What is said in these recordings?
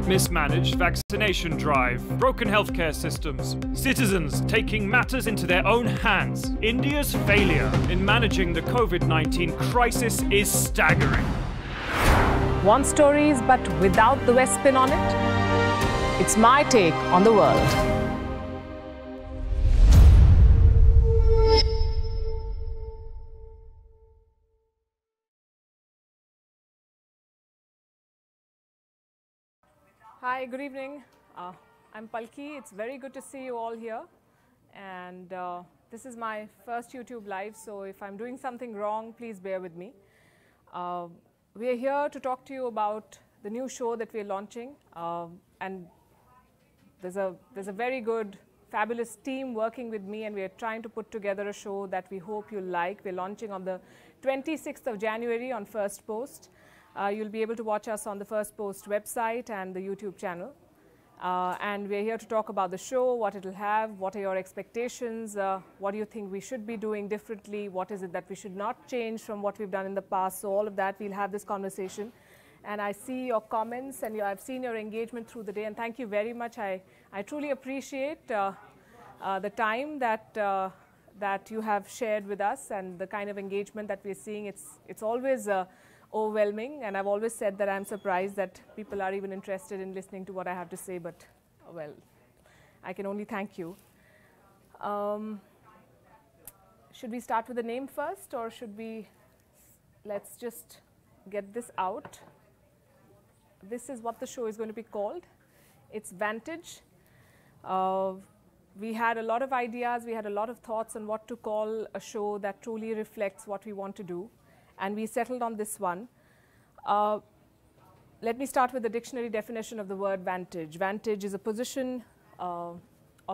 Mismanaged vaccination drive, broken healthcare systems, citizens taking matters into their own hands. India's failure in managing the COVID-19 crisis is staggering. Want stories but without the West spin on it? It's my take on the world. Hi, good evening. I'm Palki. It's very good to see you all here. And this is my first YouTube live, so if I'm doing something wrong, please bear with me. We are here to talk to you about the new show that we're launching. And there's a very good, fabulous team working with me, and we're trying to put together a show that we hope you'll like. We're launching on the 26th of January on Firstpost. You'll be able to watch us on the Firstpost website and the YouTube channel. And we're here to talk about the show, what it'll have, what are your expectations, what do you think we should be doing differently, what is it that we should not change from what we've done in the past. So all of that, we'll have this conversation. And I see your comments and I've seen your engagement through the day, and thank you very much. I truly appreciate the time that you have shared with us and the kind of engagement that we're seeing. It's always overwhelming, and I've always said that I'm surprised that people are even interested in listening to what I have to say, but well, I can only thank you. Should we start with the name first, or should we, let's just get this out. This is what the show is going to be called. It's Vantage. We had a lot of ideas, we had a lot of thoughts on what to call a show that truly reflects what we want to do. And we settled on this one. Let me start with the dictionary definition of the word vantage. Vantage is a position of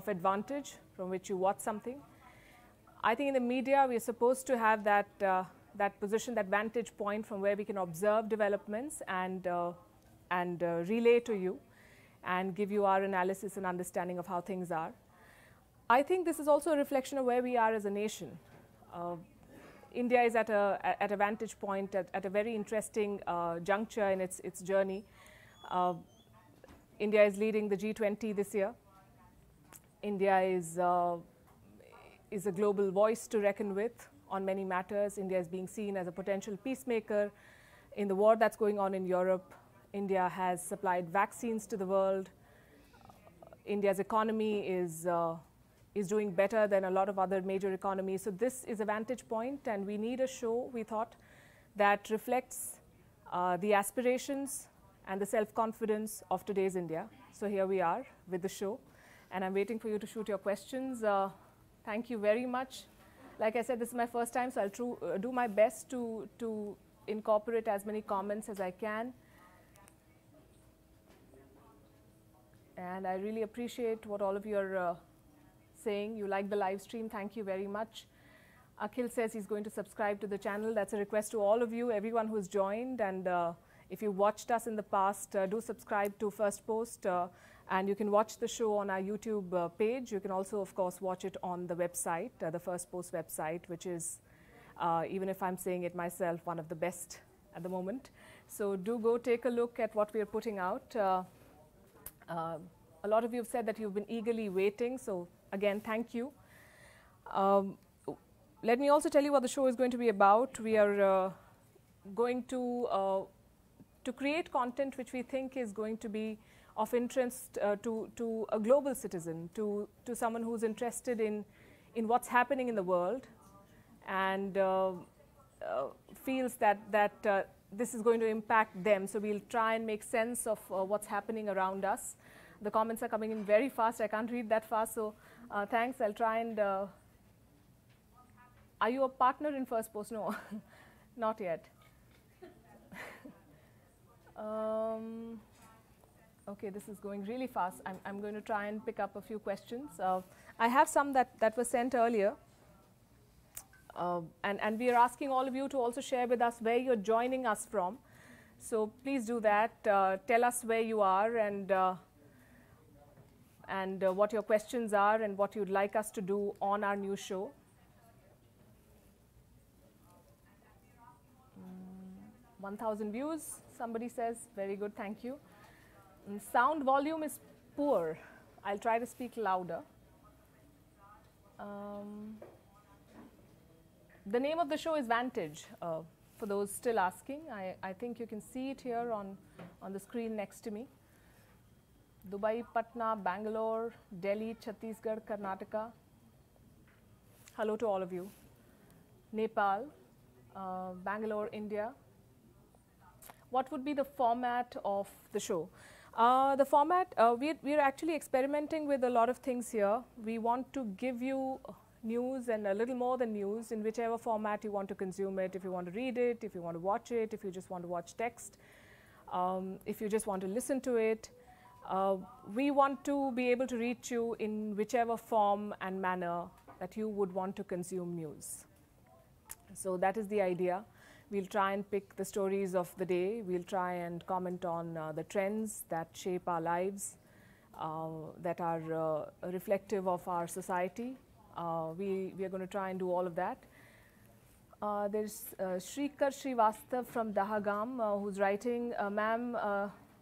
advantage from which you watch something. I think in the media we are supposed to have that position, that vantage point from where we can observe developments and relay to you and give you our analysis and understanding of how things are. I think this is also a reflection of where we are as a nation. India is at a vantage point, at a very interesting juncture in its journey. India is leading the G20 this year. India is a global voice to reckon with on many matters. India is being seen as a potential peacemaker in the war that's going on in Europe. India has supplied vaccines to the world. India's economy is doing better than a lot of other major economies. So this is a vantage point, and we need a show, we thought, that reflects the aspirations and the self-confidence of today's India. So here we are with the show, and I'm waiting for you to shoot your questions. Thank you very much. Like I said, this is my first time, so I'll do my best to incorporate as many comments as I can. And I really appreciate what all of you are saying. You like the live stream. Thank you very much. Akhil says he's going to subscribe to the channel. That's a request to all of you, everyone who's joined. And if you watched us in the past, do subscribe to Firstpost. And you can watch the show on our YouTube page. You can also, of course, watch it on the website, the Firstpost website, which is, even if I'm saying it myself, one of the best at the moment. So do go take a look at what we're putting out. A lot of you have said that you've been eagerly waiting. So again, thank you. Let me also tell you what the show is going to be about. We are going to create content which we think is going to be of interest to a global citizen, to someone who's interested in what's happening in the world and feels that this is going to impact them. So we'll try and make sense of what's happening around us. The comments are coming in very fast. I can't read that fast, so thanks. I'll try and... Are you a partner in Firstpost? No, not yet. Okay, this is going really fast. I'm going to try and pick up a few questions. I have some that were sent earlier. And we are asking all of you to also share with us where you're joining us from. So please do that. Tell us where you are and what your questions are and what you'd like us to do on our new show. 1,000 views, somebody says. Very good, thank you. Sound volume is poor. I'll try to speak louder. The name of the show is Vantage, for those still asking. I think you can see it here on the screen next to me. Dubai, Patna, Bangalore, Delhi, Chhattisgarh, Karnataka. Hello to all of you. Nepal, Bangalore, India. What would be the format of the show? The format, we're actually experimenting with a lot of things here. We want to give you news and a little more than news in whichever format you want to consume it. If you want to read it, if you want to watch it, if you just want to watch text, if you just want to listen to it. We want to be able to reach you in whichever form and manner that you would want to consume news. So that is the idea. We'll try and pick the stories of the day. We'll try and comment on the trends that shape our lives, that are reflective of our society. We are going to try and do all of that. There's Shrikar Srivastav from Dahagam who's writing, ma'am,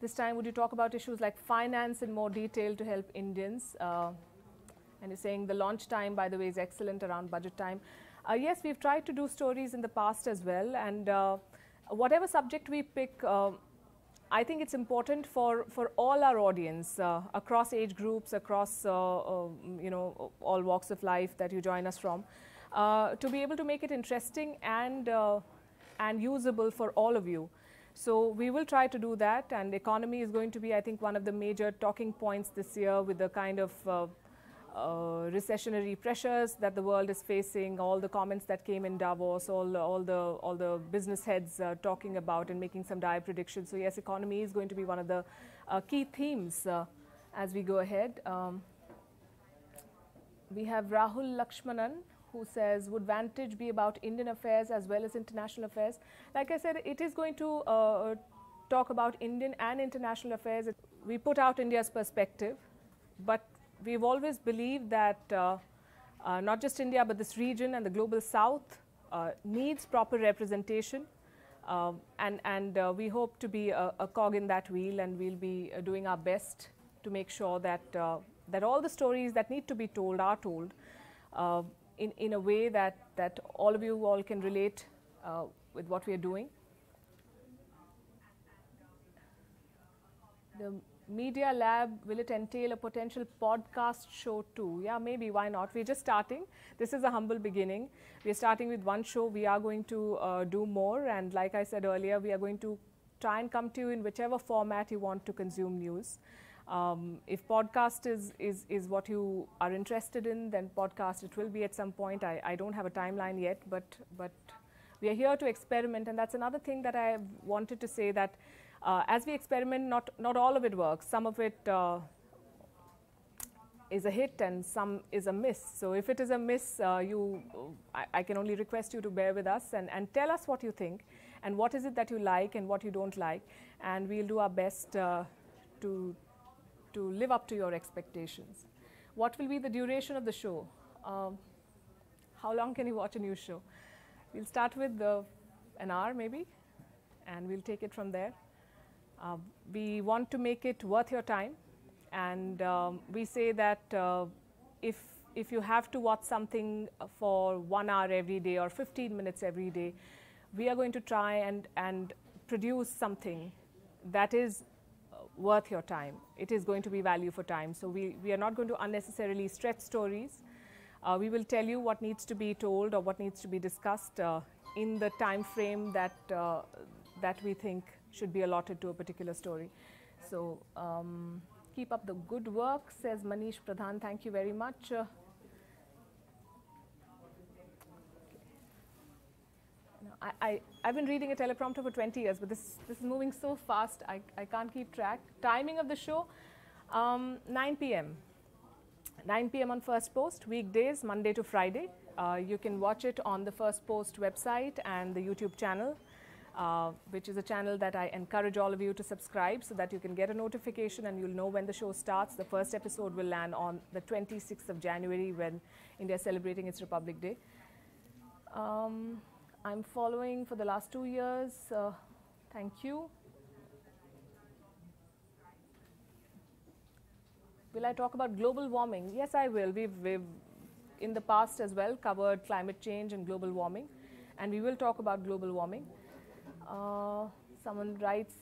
this time would you talk about issues like finance in more detail to help Indians? And he's saying the launch time, by the way, is excellent around budget time. Yes, we've tried to do stories in the past as well, and whatever subject we pick, I think it's important for all our audience, across age groups, across you know, all walks of life that you join us from, to be able to make it interesting and usable for all of you. So we will try to do that, and economy is going to be, I think, one of the major talking points this year, with the kind of recessionary pressures that the world is facing, all the comments that came in Davos, all the business heads talking about and making some dire predictions. So yes, economy is going to be one of the key themes as we go ahead. We have Rahul Lakshmanan, who says, would Vantage be about Indian affairs as well as international affairs? Like I said, it is going to talk about Indian and international affairs. We put out India's perspective, but we've always believed that not just India, but this region and the global south needs proper representation. And we hope to be a cog in that wheel, and we'll be doing our best to make sure that, that all the stories that need to be told are told in a way that all of you all can relate with what we are doing. The Media Lab, will it entail a potential podcast show too? Yeah, maybe, why not? We're just starting. This is a humble beginning. We're starting with one show. We are going to do more, and like I said earlier, we are going to try and come to you in whichever format you want to consume news. If podcast is what you are interested in, then podcast it will be at some point. I don't have a timeline yet, but we are here to experiment, and that's another thing that I wanted to say, that as we experiment, not all of it works. Some of it is a hit and some is a miss. So if it is a miss, I can only request you to bear with us and tell us what you think and what is it that you like and what you don't like, and we'll do our best to live up to your expectations. What will be the duration of the show? How long can you watch a news show? We'll start with an hour maybe, and we'll take it from there. We want to make it worth your time, and we say that if you have to watch something for 1 hour every day or 15 minutes every day, we are going to try and produce something that is worth your time. It is going to be value for time. So we are not going to unnecessarily stretch stories. We will tell you what needs to be told or what needs to be discussed in the time frame that we think should be allotted to a particular story. So keep up the good work, says Manish Pradhan. Thank you very much. I've been reading a teleprompter for 20 years, but this is moving so fast, I can't keep track. Timing of the show, 9 p.m. 9 p.m. on Firstpost, weekdays, Monday to Friday. You can watch it on the Firstpost website and the YouTube channel, which is a channel that I encourage all of you to subscribe so that you can get a notification and you'll know when the show starts. The first episode will land on the 26th of January when India is celebrating its Republic Day. I'm following for the last 2 years. Thank you. Will I talk about global warming? Yes, I will. We've in the past as well covered climate change and global warming, and we will talk about global warming. Someone writes,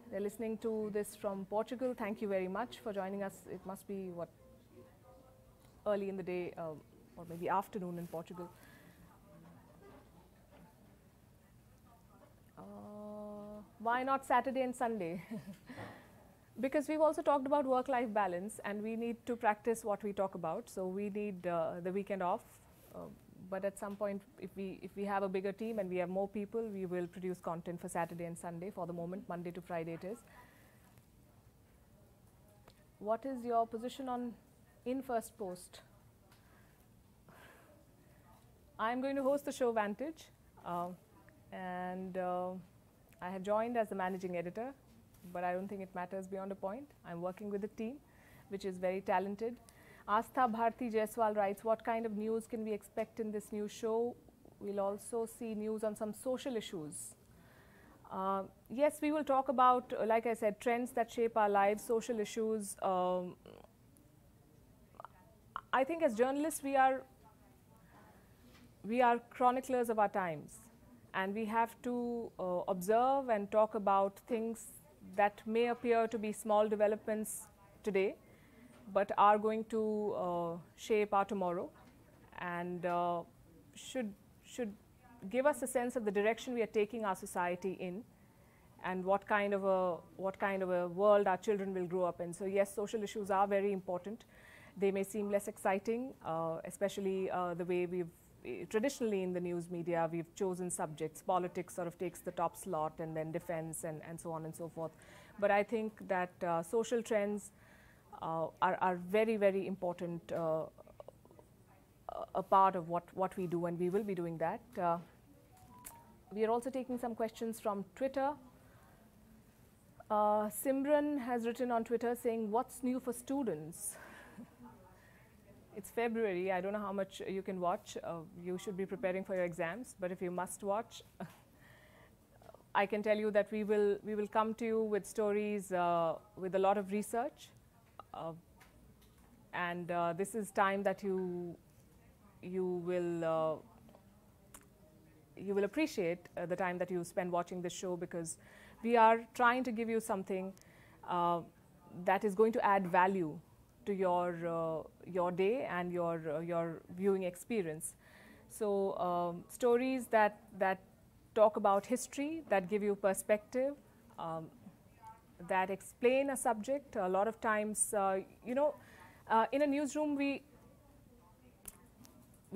they're listening to this from Portugal. Thank you very much for joining us. It must be, what, early in the day or maybe afternoon in Portugal. Why not Saturday and Sunday? Because we've also talked about work-life balance, and we need to practice what we talk about. So we need the weekend off. But at some point, if we have a bigger team and we have more people, we will produce content for Saturday and Sunday. For the moment, Monday to Friday it is. What is your position in Firstpost? I'm going to host the show Vantage, and I have joined as the managing editor, but I don't think it matters beyond a point. I'm working with a team which is very talented. Astha Bharti Jaiswal writes, what kind of news can we expect in this new show? We'll also see news on some social issues. Yes, we will talk about, like I said, trends that shape our lives, social issues. I think as journalists, we are chroniclers of our times, and we have to observe and talk about things that may appear to be small developments today, but are going to shape our tomorrow, and should give us a sense of the direction we are taking our society in, and what kind of a world our children will grow up in. So yes, social issues are very important. They may seem less exciting, especially the way we've traditionally in the news media we've chosen subjects. Politics sort of takes the top slot, and then defense and so on and so forth. But I think that social trends are very, very important, a part of what we do, and we will be doing that. We are also taking some questions from Twitter. Simran has written on Twitter saying, what's new for students? It's February. I don't know how much you can watch. You should be preparing for your exams, but if you must watch, I can tell you that we will come to you with stories with a lot of research, and this is time that you will appreciate the time that you spend watching this show, because we are trying to give you something that is going to add value to your day and your viewing experience. So stories that talk about history, that give you perspective, that explain a subject. A lot of times, in a newsroom, we're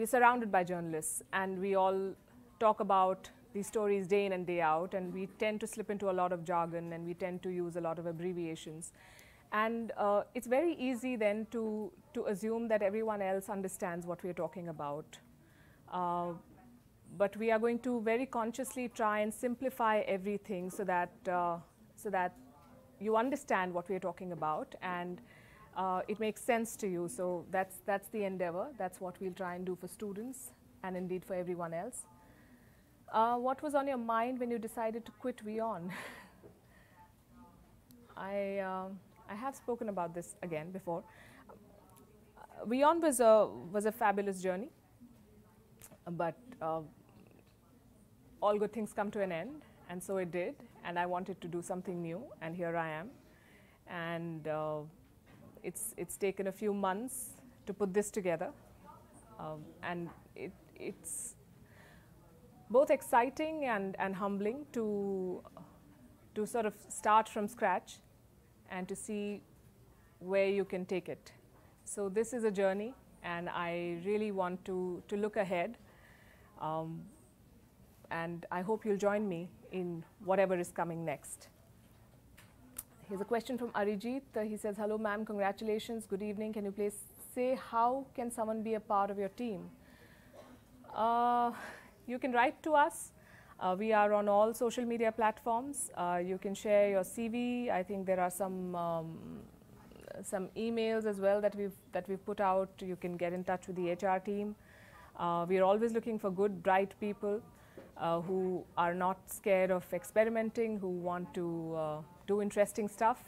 surrounded by journalists, and we all talk about these stories day in and day out, and we tend to slip into a lot of jargon, and we tend to use a lot of abbreviations. And it's very easy then to assume that everyone else understands what we're talking about. But we are going to very consciously try and simplify everything so that you understand what we're talking about, and it makes sense to you. So that's the endeavor. That's what we'll try and do for students, and indeed for everyone else. What was on your mind when you decided to quit WION? I have spoken about this again before. WION was a fabulous journey, but all good things come to an end, and so it did. And I wanted to do something new, and here I am. And it's taken a few months to put this together, and it's both exciting and humbling to sort of start from scratch and to see where you can take it. So this is a journey, and I really want to look ahead, and I hope you'll join me in whatever is coming next. Here's a question from Arijit. He says, hello ma'am, congratulations, good evening. Can you please say how can someone be a part of your team? You can write to us. We are on all social media platforms. You can share your CV. I think there are some emails as well that we've put out. You can get in touch with the HR team. We are always looking for good, bright people who are not scared of experimenting, who want to do interesting stuff,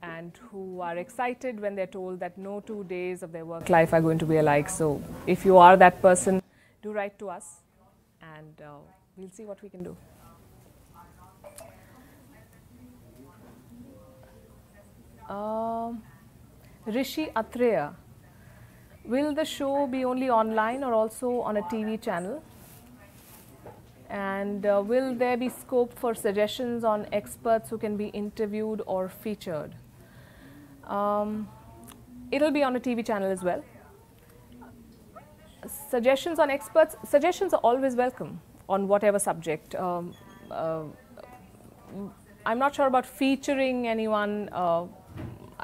and who are excited when they're told that no 2 days of their work life are going to be alike. So if you are that person, do write to us, and we'll see what we can do. Rishi Atreya, will the show be only online or also on a TV channel? And will there be scope for suggestions on experts who can be interviewed or featured? It'll be on a TV channel as well. Suggestions on experts, suggestions are always welcome on whatever subject. I'm not sure about featuring anyone.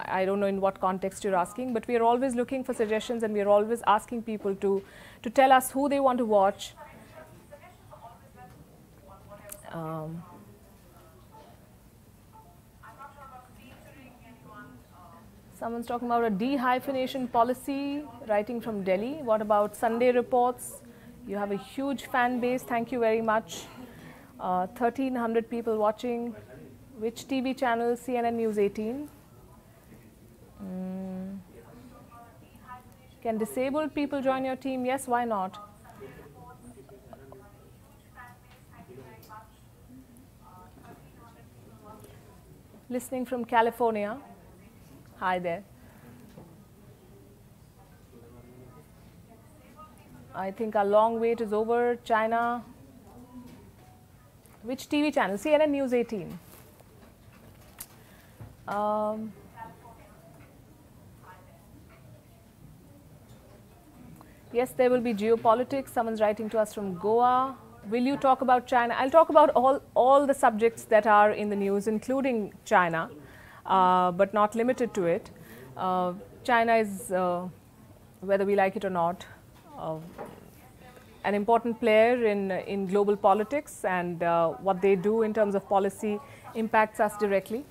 I don't know in what context you're asking, but we are always looking for suggestions, and we are always asking people to tell us who they want to watch. Someone's talking about a de-hyphenation policy, writing from Delhi. What about Sunday reports? You have a huge fan base. Thank you very much. 1,300 people watching. Which TV channel? CNN News 18. Can disabled people join your team? Yes, why not? Listening from California. Hi there. I think our long wait is over. China. Which TV channel? CNN News 18. Yes, there will be geopolitics. Someone's writing to us from Goa. Will you talk about China? I'll talk about all the subjects that are in the news, including China, but not limited to it. China is, whether we like it or not, an important player in global politics, and what they do in terms of policy impacts us directly.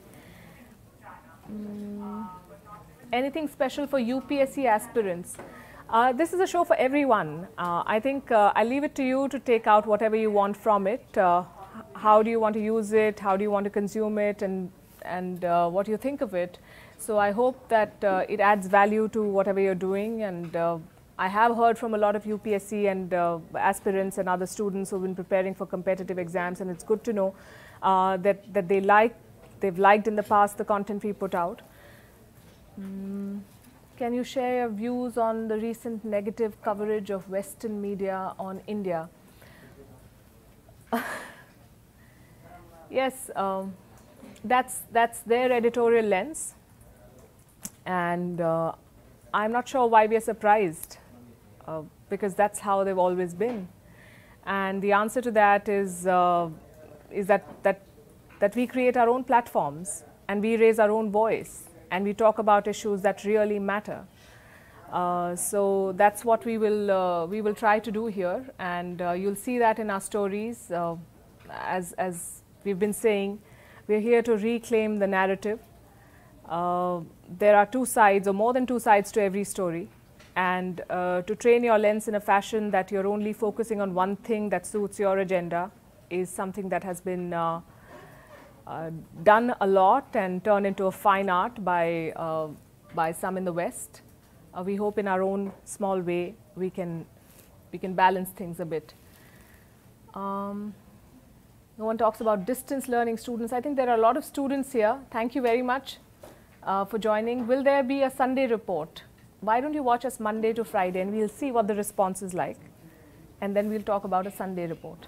Anything special for UPSC aspirants? This is a show for everyone. I think I'll leave it to you to take out whatever you want from it. How do you want to use it? How do you want to consume it? And what do you think of it? So I hope that it adds value to whatever you're doing. And I have heard from a lot of UPSC and aspirants and other students who've been preparing for competitive exams, and it's good to know that they've liked in the past the content we put out. Can you share your views on the recent negative coverage of Western media on India? Yes, that's their editorial lens, and I'm not sure why we are surprised, because that's how they've always been. And the answer to that is that we create our own platforms, and we raise our own voice, and we talk about issues that really matter. So that's what we will try to do here, and you'll see that in our stories. As we've been saying, we're here to reclaim the narrative. There are two sides, or more than two sides, to every story, and to train your lens in a fashion that you're only focusing on one thing that suits your agenda is something that has been done a lot and turned into a fine art by some in the West. We hope in our own small way we can balance things a bit. No one talks about distance learning students. I think there are a lot of students here. Thank you very much for joining. Will there be a Sunday report? Why don't you watch us Monday to Friday, and we'll see what the response is like, and then we'll talk about a Sunday report.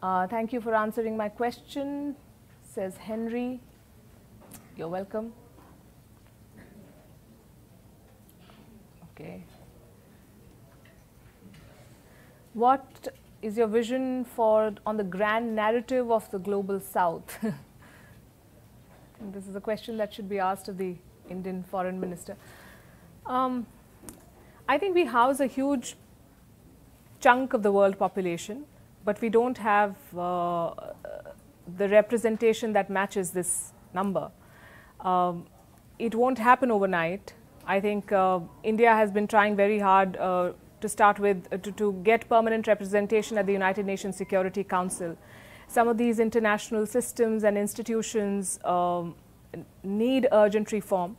Thank you for answering my question, says Henry. You're welcome. Okay. What is your vision on the grand narrative of the global South? This is a question that should be asked of the Indian Foreign Minister. I think we house a huge chunk of the world population, but we don't have the representation that matches this number. It won't happen overnight. I think India has been trying very hard to start with to get permanent representation at the United Nations Security Council. Some of these international systems and institutions need urgent reform.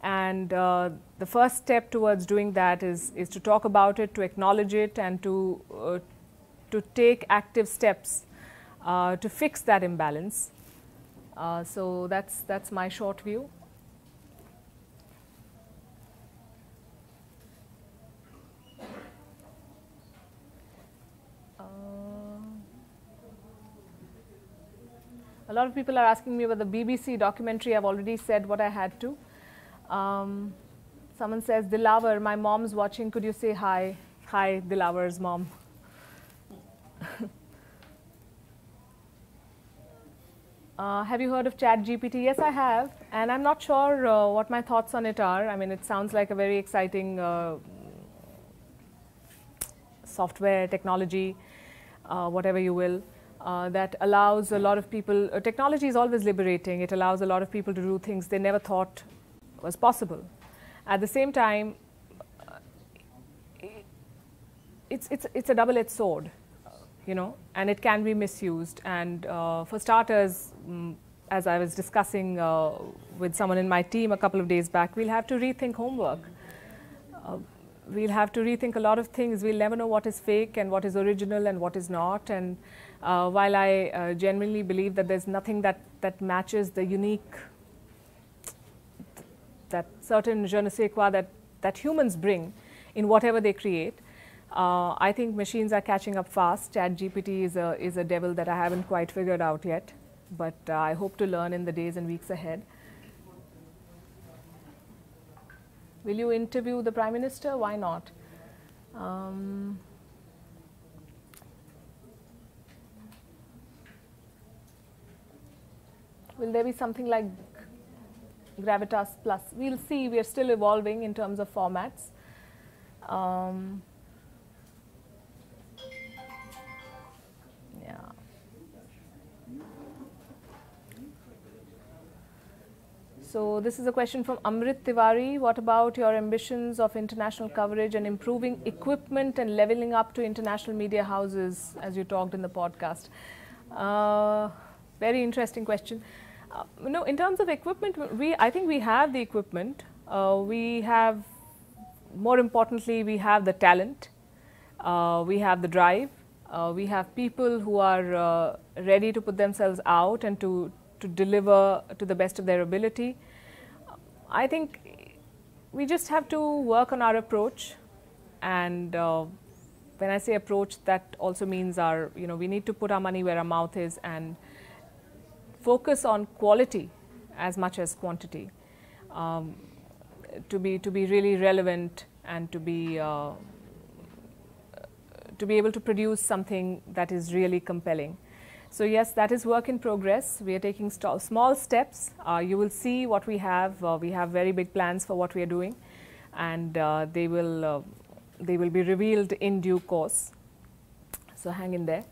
And the first step towards doing that is to talk about it, to acknowledge it, and to take active steps to fix that imbalance. So that's my short view. A lot of people are asking me about the BBC documentary. I've already said what I had to. Someone says, Dilawar, my mom's watching. Could you say hi? Hi, Dilawar's mom. Have you heard of ChatGPT? Yes, I have. And I'm not sure what my thoughts on it are. I mean, it sounds like a very exciting software, technology, whatever you will. That allows a lot of people, technology is always liberating. It allows a lot of people to do things they never thought was possible. At the same time, it's a double-edged sword, you know, and it can be misused. And for starters, as I was discussing with someone in my team a couple of days back, we'll have to rethink homework. We'll have to rethink a lot of things. We'll never know what is fake and what is original and what is not. And while I genuinely believe that there's nothing that matches the unique, that certain je ne sais quoi that humans bring in whatever they create, I think machines are catching up fast. ChatGPT is a devil that I haven't quite figured out yet, but I hope to learn in the days and weeks ahead. Will you interview the Prime Minister? Why not? Will there be something like Gravitas Plus? We'll see. We are still evolving in terms of formats. Yeah. So this is a question from Amrit Tiwari. What about your ambitions of international coverage and improving equipment and leveling up to international media houses, as you talked in the podcast? Very interesting question. No, in terms of equipment, I think we have the equipment. We have, more importantly, we have the talent. We have the drive. We have people who are ready to put themselves out and to deliver to the best of their ability. I think we just have to work on our approach. And when I say approach, that also means we need to put our money where our mouth is and focus on quality as much as quantity, to be really relevant and to be able to produce something that is really compelling. So yes, that is work in progress. We are taking small steps. You will see what we have. We have very big plans for what we are doing, and they will be revealed in due course. So hang in there.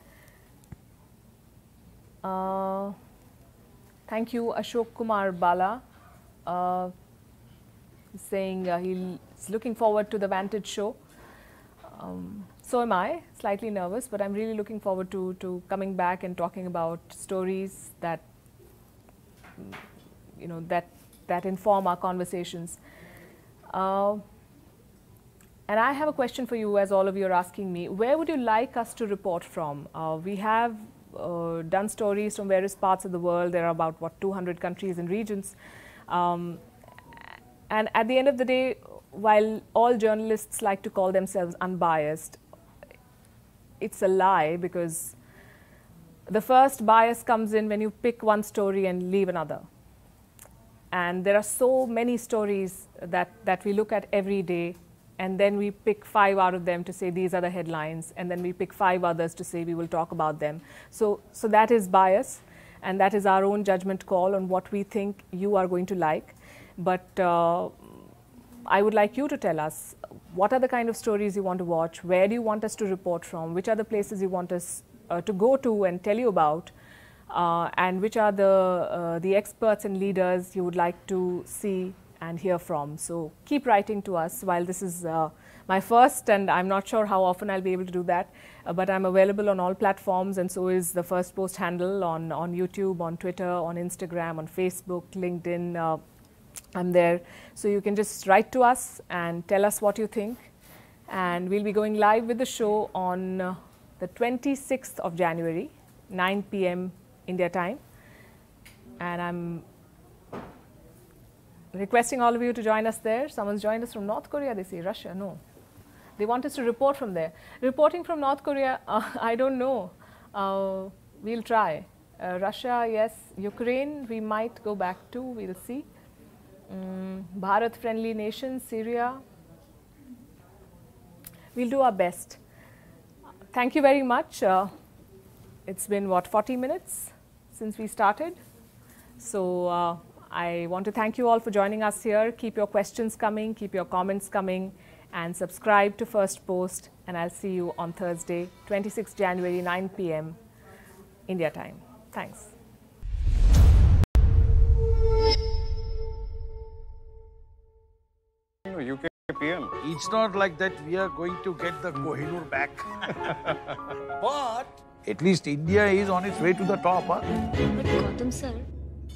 Thank you, Ashok Kumar Bala, saying he's looking forward to the Vantage show. So am I, slightly nervous, but I'm really looking forward to coming back and talking about stories that, that inform our conversations. And I have a question for you, as all of you are asking me. Where would you like us to report from? We have done stories from various parts of the world. There are about, 200 countries and regions. And at the end of the day, while all journalists like to call themselves unbiased, it's a lie, because the first bias comes in when you pick one story and leave another. And there are so many stories that we look at every day, and then we pick 5 out of them to say these are the headlines, and then we pick 5 others to say we will talk about them. So that is bias, and that is our own judgment call on what we think you are going to like. But I would like you to tell us, what are the kind of stories you want to watch? Where do you want us to report from? Which are the places you want us to go to and tell you about? And which are the experts and leaders you would like to see and hear from. So keep writing to us. While this is my first, and I'm not sure how often I'll be able to do that, but I'm available on all platforms, and so is the Firstpost handle on YouTube, on Twitter, on Instagram, on Facebook, LinkedIn. I'm there. So you can just write to us and tell us what you think. And we'll be going live with the show on the 26th of January, 9 p.m. India time. And I'm requesting all of you to join us there. Someone's joined us from North Korea, they say. Russia, no. They want us to report from there. Reporting from North Korea, I don't know. We'll try. Russia, yes. Ukraine, we might go back to. We'll see. Bharat-friendly nations, Syria. We'll do our best. Thank you very much. It's been, what, 40 minutes since we started? So I want to thank you all for joining us here. Keep your questions coming, keep your comments coming, and subscribe to Firstpost. And I'll see you on Thursday, 26 January, 9 p.m. India time. Thanks. UK PM. It's not like that we are going to get the Kohinoor back. But at least India is on its way to the top. Huh? But Gautam sir,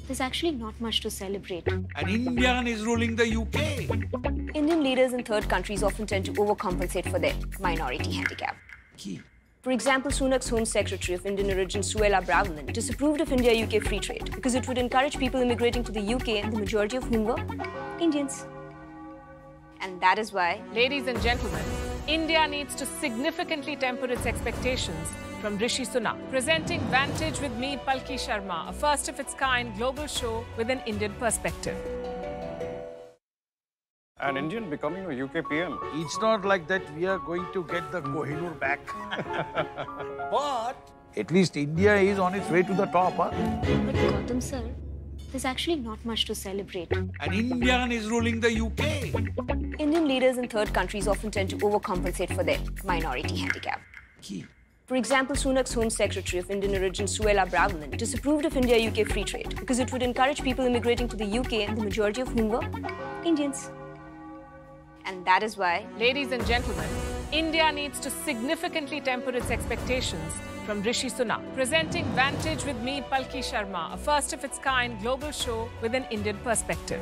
there's actually not much to celebrate. An Indian is ruling the UK. Indian leaders in third countries often tend to overcompensate for their minority handicap. Key. For example, Sunak's Home Secretary of Indian origin, Suella Braverman, disapproved of India-UK free trade because it would encourage people immigrating to the UK, and the majority of whom were Indians. And that is why, ladies and gentlemen, India needs to significantly temper its expectations from Rishi Sunak. Presenting Vantage with me, Palki Sharma, a first-of-its-kind global show with an Indian perspective. An Indian becoming a UK PM. It's not like that we are going to get the Kohinoor back. But at least India is on its way to the top. Huh? But Gautam sir, there's actually not much to celebrate. An Indian is ruling the UK. Indian leaders in third countries often tend to overcompensate for their minority handicap. Key. For example, Sunak's Home Secretary of Indian origin, Suella Braverman, disapproved of India-UK free trade because it would encourage people immigrating to the UK, and the majority of whom were Indians. And that is why, ladies and gentlemen, India needs to significantly temper its expectations from Rishi Sunak. Presenting Vantage with me, Palki Sharma, a first-of-its-kind global show with an Indian perspective.